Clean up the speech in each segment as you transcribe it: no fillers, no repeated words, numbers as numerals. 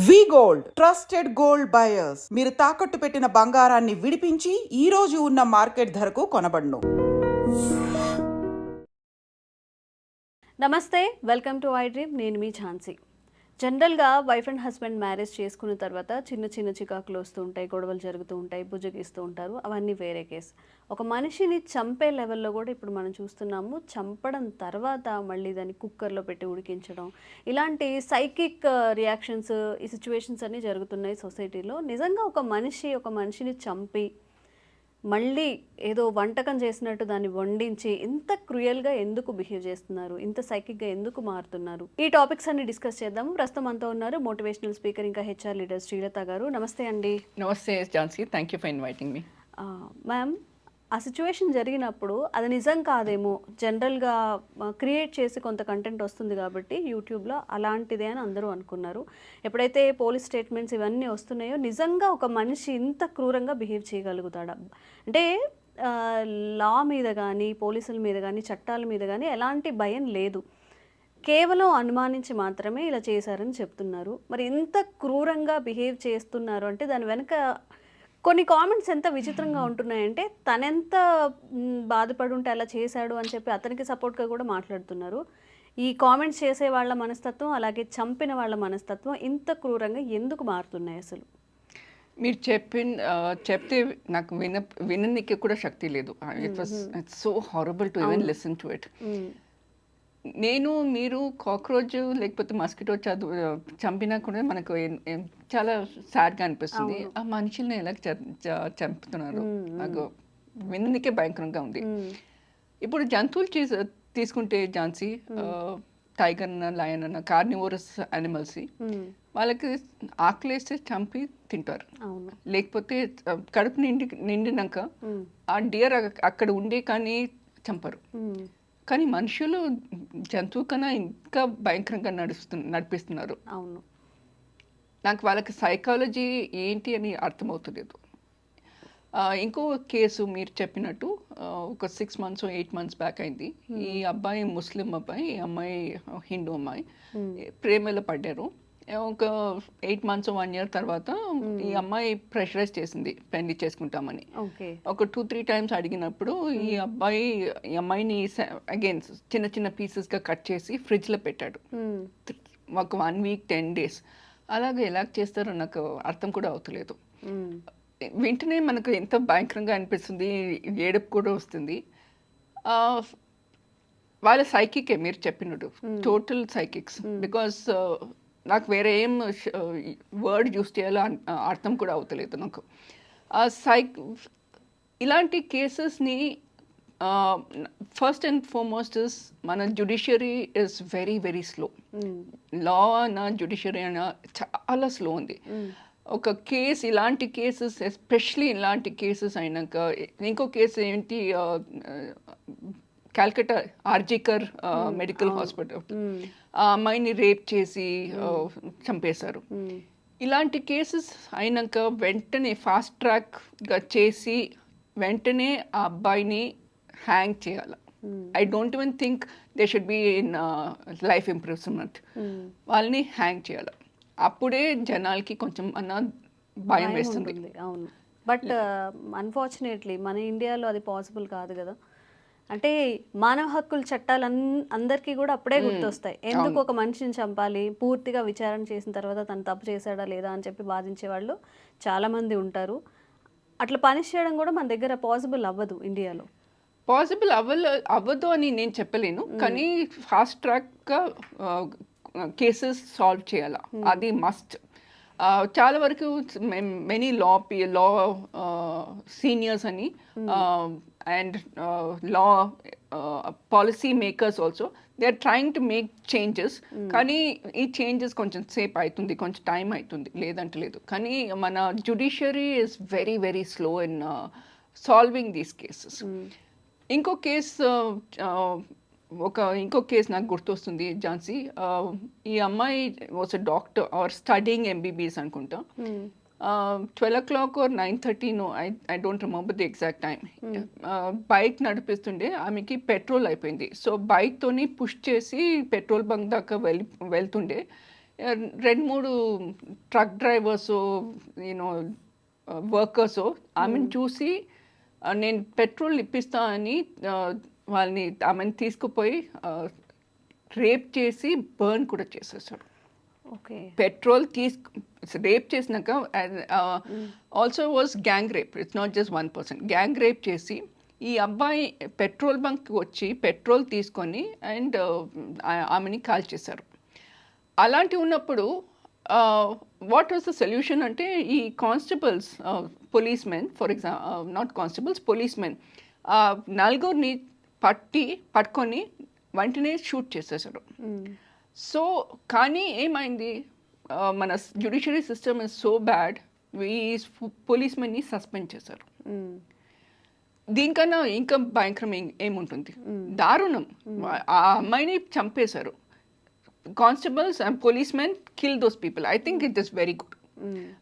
వి gold trusted gold buyers మీరు తాకట్టు పెట్టిన బంగారాన్ని విడిపించి ఈ రోజు ఉన్న మార్కెట్ ధరకు కొనబడును. నమస్తే, వెల్కమ్ టు ఐ డ్రీమ్. నేను మీ ఝాన్సీ. జనరల్గా వైఫ్ అండ్ హస్బెండ్ మ్యారేజ్ చేసుకున్న తర్వాత చిన్న చిన్న చికాకులు వస్తూ ఉంటాయి, గొడవలు జరుగుతూ ఉంటాయి, బుజ్జగిస్తూ ఉంటారు. అవన్నీ వేరే కేసు. ఒక మనిషిని చంపే లెవెల్లో కూడా ఇప్పుడు మనం చూస్తున్నాము. చంపడం తర్వాత మళ్ళీ దాన్ని కుక్కర్లో పెట్టి ఉడికించడం, ఇలాంటి సైకిక్ రియాక్షన్స్, ఈ సిచ్యువేషన్స్ అన్నీ జరుగుతున్నాయి సొసైటీలో. నిజంగా ఒక మనిషిని చంపి మళ్ళీ ఏదో వంటకం చేసినట్టు దాన్ని వండించి ఇంత క్రూయల్గా ఎందుకు బిహేవ్ చేస్తున్నారు, ఇంత సైకిక్గా ఎందుకు మారుతున్నారు? ఈ టాపిక్స్ అన్ని డిస్కస్ చేద్దాము. ప్రస్తుతం అంతా ఉన్నారు మోటివేషనల్ స్పీకర్ ఇంకా హెచ్ఆర్ లీడర్ శ్రీలత గారు. నమస్తే అండి. నమస్తే Jhansi, thank you for inviting me. Ma'am, ఆ సిచ్యువేషన్ జరిగినప్పుడు అది నిజం కాదేమో, జనరల్గా క్రియేట్ చేసి కొంత కంటెంట్ వస్తుంది కాబట్టి యూట్యూబ్లో అలాంటిదే అని అందరూ అనుకున్నారు. ఎప్పుడైతే పోలీస్ స్టేట్మెంట్స్ ఇవన్నీ వస్తున్నాయో నిజంగా ఒక మనిషి ఇంత క్రూరంగా బిహేవ్ చేయగలుగుతాడా? అంటే లా మీద కానీ, పోలీసుల మీద కానీ, చట్టాల మీద కానీ ఎలాంటి భయం లేదు, కేవలం అనుమానించి మాత్రమే ఇలా చేశారని చెప్తున్నారు. మరి ఇంత క్రూరంగా బిహేవ్ చేస్తున్నారు అంటే దాని వెనుక కొన్ని కామెంట్స్ ఎంత విచిత్రంగా ఉంటున్నాయంటే, తనెంత బాధపడి ఉంటే అలా చేశాడు అని చెప్పి అతనికి సపోర్ట్గా కూడా మాట్లాడుతున్నారు. ఈ కామెంట్స్ చేసే వాళ్ళ మనస్తత్వం, అలాగే చంపిన వాళ్ళ మనస్తత్వం ఇంత క్రూరంగా ఎందుకు మారుతున్నాయి అసలు? మీరు చెప్తే నాకు విననికి కూడా శక్తి లేదు. It's so horrible to even listen to it. మీరు కాక్రోచ్ లేకపోతే మస్కిటో చంపినా కూడా మనకు చాలా సాడ్గా అనిపిస్తుంది. ఆ మనుషుల్ని ఎలా చంపుతున్నారు, నాకు విననికే భయంకరంగా ఉంది. ఇప్పుడు జంతువులు తీసుకుంటే ఝాన్సీ, టైగర్ అన్న, లయన్ అన్న, కార్నివోరస్ యానిమల్స్, వాళ్ళకి ఆకలేస్తే చంపి తింటారు. లేకపోతే కడుపు నిండినాక ఆ డియర్ అక్కడ ఉండే కానీ చంపరు. కానీ మనుషులు జంతువు కన్నా ఇంకా భయంకరంగా నడిపిస్తున్నారు. అవును, నాకు వాళ్ళకి సైకాలజీ ఏంటి అని అర్థమవుతలేదు. ఇంకో కేసు మీరు చెప్పినట్టు ఒక 6 months 8 months బ్యాక్ అయింది. ఈ అబ్బాయి ముస్లిం అబ్బాయి, ఈ అమ్మాయి హిందూ అమ్మాయి ప్రేమలో పడ్డారు. ఒక 8 months 1 year తర్వాత ఈ అమ్మాయి ప్రెషరైజ్ చేసింది పెళ్లి చేసుకుంటామని. ఒక 2-3 times అడిగినప్పుడు ఈ అమ్మాయిని అగైన్ చిన్న చిన్న పీసెస్గా కట్ చేసి ఫ్రిడ్జ్లో పెట్టాడు. ఒక 1 week 10 days. అలాగే ఎలా చేస్తారో నాకు అర్థం కూడా అవుతలేదు. వెంటనే మనకు ఎంత భయంకరంగా అనిపిస్తుంది, ఏడుపు కూడా వస్తుంది. వాళ్ళ సైకికే మీరు చెప్పినట్టు టోటల్ సైకిక్స్. బికాస్ నాకు వేరే ఏం వర్డ్ యూస్ చేయాలో అర్థం కూడా అవుతలేదు నాకు. ఇలాంటి కేసెస్ని ఫస్ట్ అండ్ ఫార్మోస్ట్ మన judiciary is very very slow. Law అన్న జ్యుడిషియరీ అన్న చాలా స్లో ఉంది. ఒక కేసు, ఇలాంటి కేసెస్ ఎస్పెషలీ ఇలాంటి కేసెస్ అయినాక, ఇంకో కేసు ఏంటి, కాల్కటా ఆర్జికర్ మెడికల్ హాస్పిటల్, ఆ అమ్మాయిని రేప్ చేసి చంపేశారు. ఇలాంటి కేసెస్ అయినాక వెంటనే ఫాస్ట్ ట్రాక్గా చేసి వెంటనే ఆ అబ్బాయిని హ్యాంగ్ చేయాలి. I don't even think they should be in life imprisonment. వాళ్ళని హ్యాంగ్ చేయాలి. అప్పుడే జనాలకి కొంచెం అన్న భయం వేస్తుంది. అవును, బట్ అన్ఫార్చునేట్లీ మన ఇండియాలో అది పాసిబుల్ కాదు కదా. అంటే మానవ హక్కుల చట్టాలు అందరికీ కూడా అప్పుడే గుర్తొస్తాయి. ఎందుకు ఒక మనిషిని చంపాలి, పూర్తిగా విచారణ చేసిన తర్వాత తను తప్పు చేశాడా లేదా అని చెప్పి బాధించే వాళ్ళు చాలామంది ఉంటారు. అట్లా పనిష్ చేయడం కూడా మన దగ్గర పాసిబుల్ అవ్వదు ఇండియాలో. పాసిబుల్ అవ్వదు అని నేను చెప్పలేను, కానీ ఫాస్ట్ ట్రాక్గా కేసెస్ సాల్వ్ చేయాలా, అది మస్ట్. చాలా వరకు మెనీ లా సీనియర్స్ అని and law policy makers also they are trying to make changes. కానీ ఈ చేంజెస్ కొంచెం సేపు అవుతుంది, కొంచెం టైం అవుతుంది, లేదంటే లేదు. కానీ మన judiciary is very very slow in solving these cases. ఇంకో కేసు నాకు గుర్తొస్తుంది ఝాన్సీ. ఈ అమ్మాయి was a doctor or studying MBBS అనుకుంటా. 12 o'clock or 9:30, I don't remember the exact time. Bike నడిపిస్తుండే ఆమెకి పెట్రోల్ అయిపోయింది. సో బైక్తోని పుష్ చేసి పెట్రోల్ బంక్ దాకా వెళ్తుండే రెండు మూడు ట్రక్ డ్రైవర్స్ యూనో వర్కర్స్ ఆమెను చూసి నేను పెట్రోల్ ఇప్పిస్తా అని వాళ్ళని ఆమెను తీసుకుపోయి రేప్ చేసి బర్న్ కూడా చేసేసాడు. ఓకే. పెట్రోల్ రేప్ చేసినాక also was gang rape. It's not just 1 person. Gang rape చేసి ఈ అబ్బాయి పెట్రోల్ బంక్ వచ్చి పెట్రోల్ తీసుకొని అండ్ ఆమెని కాల్ చేశారు. అలాంటి ఉన్నప్పుడు వాట్ వాజ్ ద సొల్యూషన్ అంటే ఈ constables policemen for example not constables policemen నలుగురిని పట్టుకొని వెంటనే షూట్ చేసేసారు. సో కానీ ఏమైంది, మన judiciary system is so bad, ఈ పోలీస్మెన్ని సస్పెండ్ చేశారు. దీనికన్నా ఇంకా భయంకరం ఏముంటుంది, దారుణం. ఆ అమ్మాయిని చంపేశారు. Constables and policemen kill those people. I think it is very good.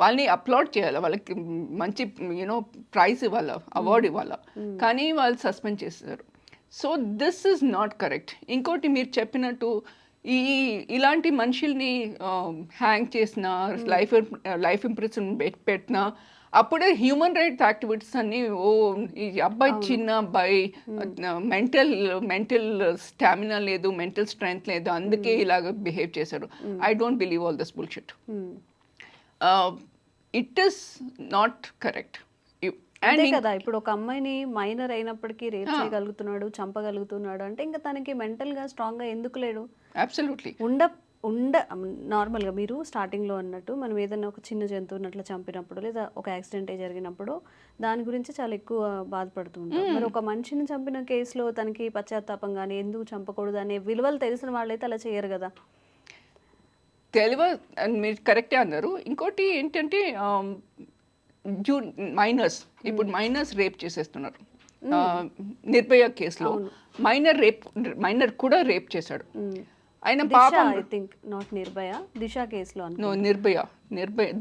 వాళ్ళని అప్లాడ్ చేయాలి, వాళ్ళకి మంచి యూనో ప్రైజ్ ఇవ్వాలి, అవార్డు ఇవ్వాలి. కానీ వాళ్ళు సస్పెండ్ చేశారు. So this is not correct. ఇంకోటి మీరు చెప్పినట్టు ఇలాంటి మనుషుల్ని హ్యాంగ్ చేసిన, లైఫ్ ఇంప్రెషన్ పెట్టినా అప్పుడే హ్యూమన్ రైట్స్ యాక్టివిటీస్ అన్ని ఈ అబ్బాయి చిన్న అబ్బాయి మెంటల్ స్టామినా లేదు, మెంటల్ స్ట్రెంగ్త్ లేదు, అందుకే ఇలాగ బిహేవ్ చేశారు. I don't believe all this bullshit. It is not correct. అంతే కదా, ఇప్పుడు ఒక అమ్మాయిని మైనర్ అయినప్పటికీ రేప్ చేయగలుగుతున్నాడు, చంపగలుగుతున్నాడు అంటే ఇంకా తనకి మెంటల్గా స్ట్రాంగ్గా ఎందుకు లేడు? అబ్సల్యూట్లీ. నార్మల్గా మీరు స్టార్టింగ్లో అన్నట్టు మనం ఏదైనా ఒక చిన్న జంతువుని అట్లా చంపినప్పుడు లేదా ఒక యాక్సిడెంటే జరిగినప్పుడు దాని గురించి చాలా ఎక్కువ బాధపడుతూ ఉంటాం. మరి ఒక మనిషిని చంపిన కేసులో తనకి పశ్చాత్తాపం కానీ ఎందుకు చంపకూడదు అనే విలువలు తెలిసిన వాళ్ళైతే అలా చేయరు కదా. మీరు కరెక్టే అన్నారు. ఇంకోటి ఏంటంటే ఇప్పుడు మైనర్స్ రేప్ చేసేస్తున్నారు. నిర్భయ కేసులో మైనర్ కూడా రేప్ చేశాడు. ఆయన పాపం I think not Nirbhaya, Disha కేసులో. Nirbhaya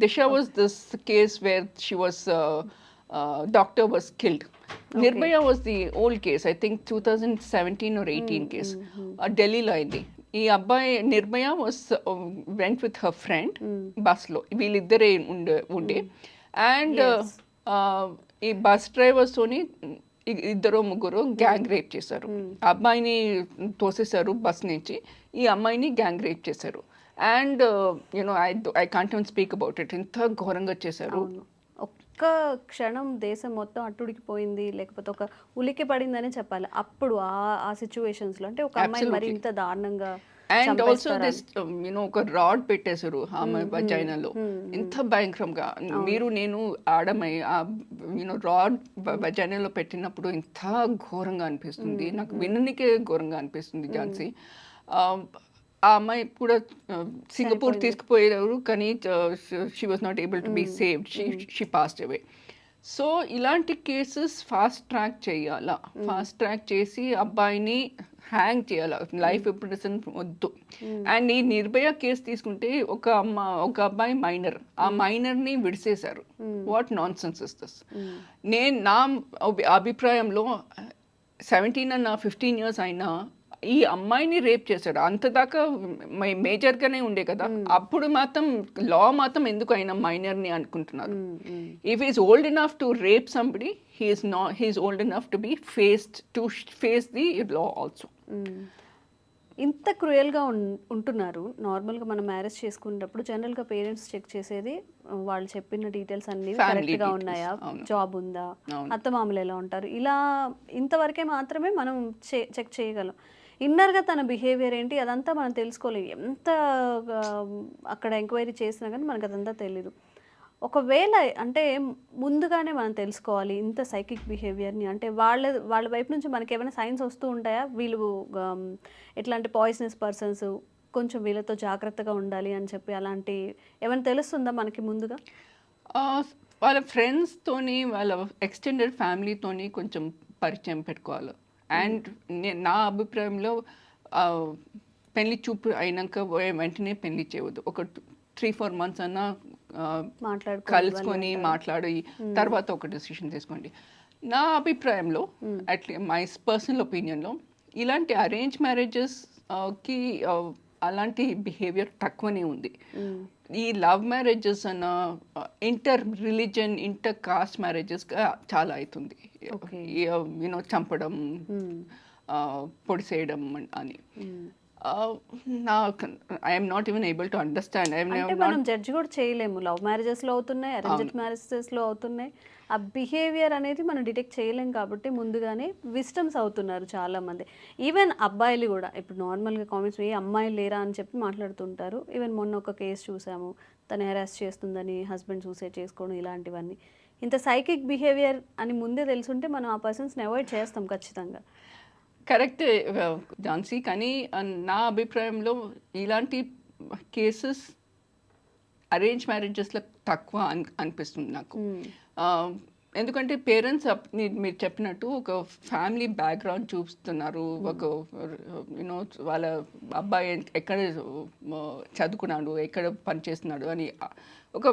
Disha was this case where she was doctor was killed. Okay. Nirbhaya was the old case. I think 2017 or 18 case. Delhi lo అయింది. ఈ అబ్బాయి Nirbhaya was went with her friend బస్లో, వీళ్ళిద్దరే ఉండే అండ్ ఈ బస్ డ్రైవర్స్తోని ఇద్దరు ముగ్గురు గ్యాంగ్ రేప్ చేశారు. అబ్బాయిని తోసేశారు బస్ నుంచి, ఈ అమ్మాయిని గ్యాంగ్ రేప్ చేశారు. And you know I can't even speak about it. ఇంత ఘోరంగా చేశారు. ఒక్క క్షణం దేశం మొత్తం అట్టుడికిపోయింది, లేకపోతే ఒక ఉలికి పడిందని చెప్పాలి అప్పుడు ఆ సిచ్యువేషన్స్లో. అంటే ఒక అమ్మాయి మరి ఇంత దారుణంగా. అండ్ ఆల్సో దిస్ యూనో ఒక రాడ్ పెట్టేశారు ఆమె వజైనాలో. ఎంత భయంకరంగా. నేను ఆడమై యూనో రాడ్ వజైనాలో పెట్టినప్పుడు ఇంత ఘోరంగా అనిపిస్తుంది నాకు, విననికే ఘోరంగా అనిపిస్తుంది. ఝాన్సీ ఆ అమ్మాయి కూడా సింగపూర్ తీసుకుపోయారు, కానీ she was not able to be saved. She passed away. So ఇలాంటి కేసెస్ ఫాస్ట్ ట్రాక్ చేయాలా, ఫాస్ట్ ట్రాక్ చేసి అబ్బాయిని హ్యాంగ్ చేయాలి, లైఫ్ ఇంప్రిజన్ వద్దు. అండ్ ఈ నిర్భయ కేసు తీసుకుంటే ఒక అబ్బాయి మైనర్, ఆ మైనర్ని విడిసేశారు. What nonsense is this? నా అభిప్రాయంలో 17 అన్న 15 years అయినా ఈ అమ్మాయిని రేప్ చేశాడు. అంతదాకా మేజర్గానే ఉండే కదా. అప్పుడు మాత్రం లా మాత్రం ఎందుకు అయినా మైనర్ని అనుకుంటున్నారు. If he's old enough to rape somebody, he's old enough to be face the law also. ఇంత క్రూయల్గా ఉంటున్నారు. నార్మల్గా మనం మ్యారేజ్ చేసుకునేటప్పుడు జనరల్గా పేరెంట్స్ చెక్ చేసేది వాళ్ళు చెప్పిన డీటెయిల్స్ అన్ని కరెక్ట్గా ఉన్నాయా, జాబ్ ఉందా, అత్తమామలు ఎలా ఉంటారు, ఇలా ఇంతవరకే మాత్రమే మనం చెక్ చేయగలం. ఇన్నర్గా తన బిహేవియర్ ఏంటి అదంతా మనం తెలుసుకోలేము. ఎంత అక్కడ ఎంక్వైరీ చేసినా కానీ మనకు అదంతా తెలీదు. ఒకవేళ అంటే ముందుగానే మనం తెలుసుకోవాలి ఇంత సైకిక్ బిహేవియర్ని. అంటే వాళ్ళ వైపు నుంచి మనకి ఏమైనా సైన్స్ వస్తూ ఉంటాయా, వీళ్ళు ఎట్లాంటి పాయిజనస్ పర్సన్స్, కొంచెం వీళ్ళతో జాగ్రత్తగా ఉండాలి అని చెప్పి అలాంటి ఏమైనా తెలుస్తుందా మనకి ముందుగా? వాళ్ళ ఫ్రెండ్స్తోని, వాళ్ళ ఎక్స్టెండెడ్ ఫ్యామిలీతోని కొంచెం పరిచయం పెట్టుకోవాలి. అండ్ నా అభిప్రాయంలో పెళ్లి చూపు అయినాక వెంటనే పెళ్లి చేయవద్దు. ఒక 3-4 months అన్నా కలుసుకొని మాట్లాడి తర్వాత ఒక డెసిషన్ తీసుకోండి. నా అభిప్రాయంలో మై పర్సనల్ ఒపీనియన్లో ఇలాంటి అరేంజ్ మ్యారేజెస్కి అలాంటి బిహేవియర్ తక్కువనే ఉంది. ఈ లవ్ మ్యారేజెస్ అన్న ఇంటర్ రిలీజన్ ఇంటర్ కాస్ట్ మ్యారేజెస్గా చాలా అవుతుంది. యూనో చంపడం, పొడిసేయడం అని. నాకు I'm not even able to understand. అంటే మనం జడ్జ్ కూడా చేయలేము. లవ్ మ్యారేజెస్లో అవుతున్నాయి, అరేంజ్డ్ మ్యారేజెస్లో అవుతున్నాయి. ఆ బిహేవియర్ అనేది మనం డిటెక్ట్ చేయలేం కాబట్టి ముందుగానే విస్టమ్స్ అవుతున్నారు చాలామంది. ఈవెన్ అబ్బాయిలు కూడా ఇప్పుడు నార్మల్గా కామెంట్స్ ఏ అమ్మాయిలు లేరా అని చెప్పి మాట్లాడుతుంటారు. ఈవెన్ మొన్న ఒక కేసు చూసాము, తను హెరాస్ చేస్తుందని హస్బెండ్ సూసైడ్ చేసుకోవడం, ఇలాంటివన్నీ. ఇంత సైకిక్ బిహేవియర్ అని ముందే తెలుసుంటే మనం ఆ పర్సన్స్ని అవాయిడ్ చేస్తాం ఖచ్చితంగా. కరెక్ట్ ఝాన్సీ, కానీ నా అభిప్రాయంలో ఇలాంటి కేసెస్ అరేంజ్ మ్యారేజెస్లో తక్కువ అనిపిస్తుంది నాకు. ఎందుకంటే పేరెంట్స్ మీరు చెప్పినట్టు ఒక ఫ్యామిలీ బ్యాక్గ్రౌండ్ చూస్తున్నారు, ఒక యూనో వాళ్ళ అబ్బాయి ఎక్కడ చదువుకున్నాడు, ఎక్కడ పనిచేస్తున్నాడు అని ఒక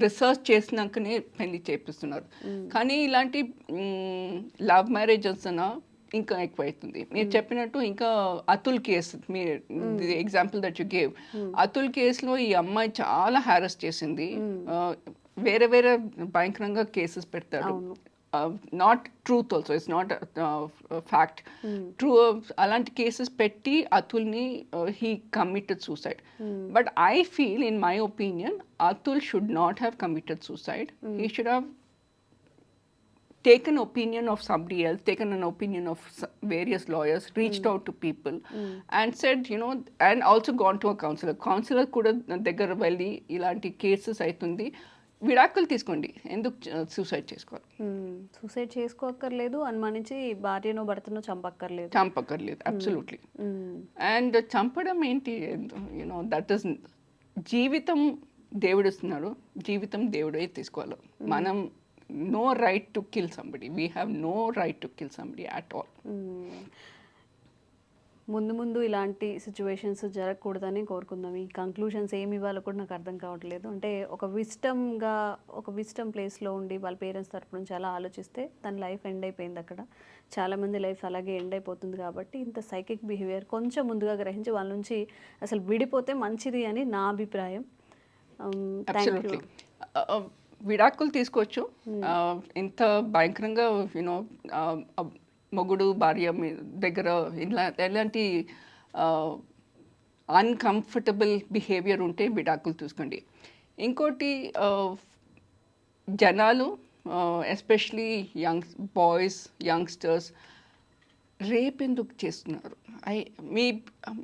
రీసెర్చ్ చేసినాకనే పెళ్లి చేపిస్తున్నారు. కానీ ఇలాంటి లవ్ మ్యారేజెస్ అన్న ఇంకా ఎక్కువ అవుతుంది. మీరు చెప్పినట్టు ఇంకా అతుల్ కేసు, మీరు example that you gave, Atul కేసులో ఈ అమ్మాయి చాలా హ్యారస్ చేసింది. వేరే వేరే భయంకరంగా కేసెస్ పెడతాడు. Not truth also, it's not fact, true. అలాంటి కేసెస్ పెట్టి అతుల్ని he committed suicide. But I feel, in my opinion, Atul should not have committed suicide. He should have taken opinion of somebody else, taken an opinion of various lawyers, reached out to people and said, you know, and also gone to a counselor. Counselor kuda దగ్గర వెళ్ళి ఇలాంటి cases అవుతుంది, విడాకులు తీసుకోండి, ఎందుకు suicide చేసుకోవాలి? Suicide చేసుకోక్కర్లేదు, అనుమానించి భార్యను భర్తను చంపక్కర్లేదు. అబ్సల్యూట్లీ. అండ్ చంపడం ఏంటి, యూనో దట్ ఈస్, జీవితం దేవుడు ఇస్తున్నాడు, జీవితం దేవుడే తీసుకోవాలి. మనం no right to kill somebody. We have no right to kill somebody at all. ముందు ఇలాంటి సిచ్యువేషన్స్ జరగకూడదని కోరుకుందాం. ఈ కంక్లూషన్స్ ఏమి ఇవ్వాలో కూడా నాకు అర్థం కావట్లేదు. అంటే ఒక విస్టమ్ ప్లేస్లో ఉండి వాళ్ళ పేరెంట్స్ తరపు నుంచి అలా ఆలోచిస్తే తన లైఫ్ ఎండ్ అయిపోయింది అక్కడ. చాలామంది లైఫ్ అలాగే ఎండ్ అయిపోతుంది. కాబట్టి ఇంత సైకిక్ బిహేవియర్ కొంచెం ముందుగా గ్రహించి వాళ్ళ నుంచి అసలు విడిపోతే మంచిది అని నా అభిప్రాయం. Thank you. విడాకులు తీసుకోవచ్చు. ఇంత భయంకరంగా యూనో మొగుడు భార్య దగ్గర ఎలాంటి అన్కంఫర్టబుల్ బిహేవియర్ ఉంటే విడాకులు తీసుకోండి. ఇంకోటి, జనాలు ఎస్పెషలీ బాయ్స్, యంగ్స్టర్స్ రేప్ ఎందుకు చేస్తున్నారు?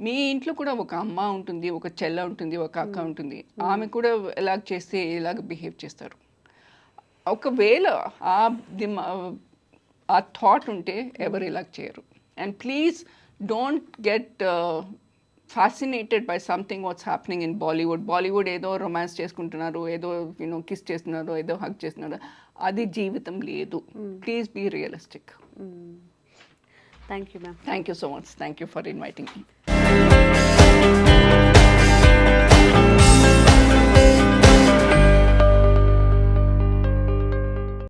మీ ఇంట్లో కూడా ఒక అమ్మ ఉంటుంది, ఒక చెల్ల ఉంటుంది, ఒక అక్క ఉంటుంది. ఆమె కూడా ఎలాగ చేస్తే ఎలాగ బిహేవ్ చేస్తారు? ఒకవేళ ఆ థాట్ ఉంటే ఎవరు ఇలాగ చేయరు. And please don't get fascinated by something what's happening in Bollywood ఏదో రొమాన్స్ చేసుకుంటున్నారు, ఏదో యూనో కిస్ చేస్తున్నారు, ఏదో హగ్ చేస్తున్నారు. అది జీవితం లేదు. Please be realistic. Thank you, ma'am. Thank you so much. Thank you for inviting me.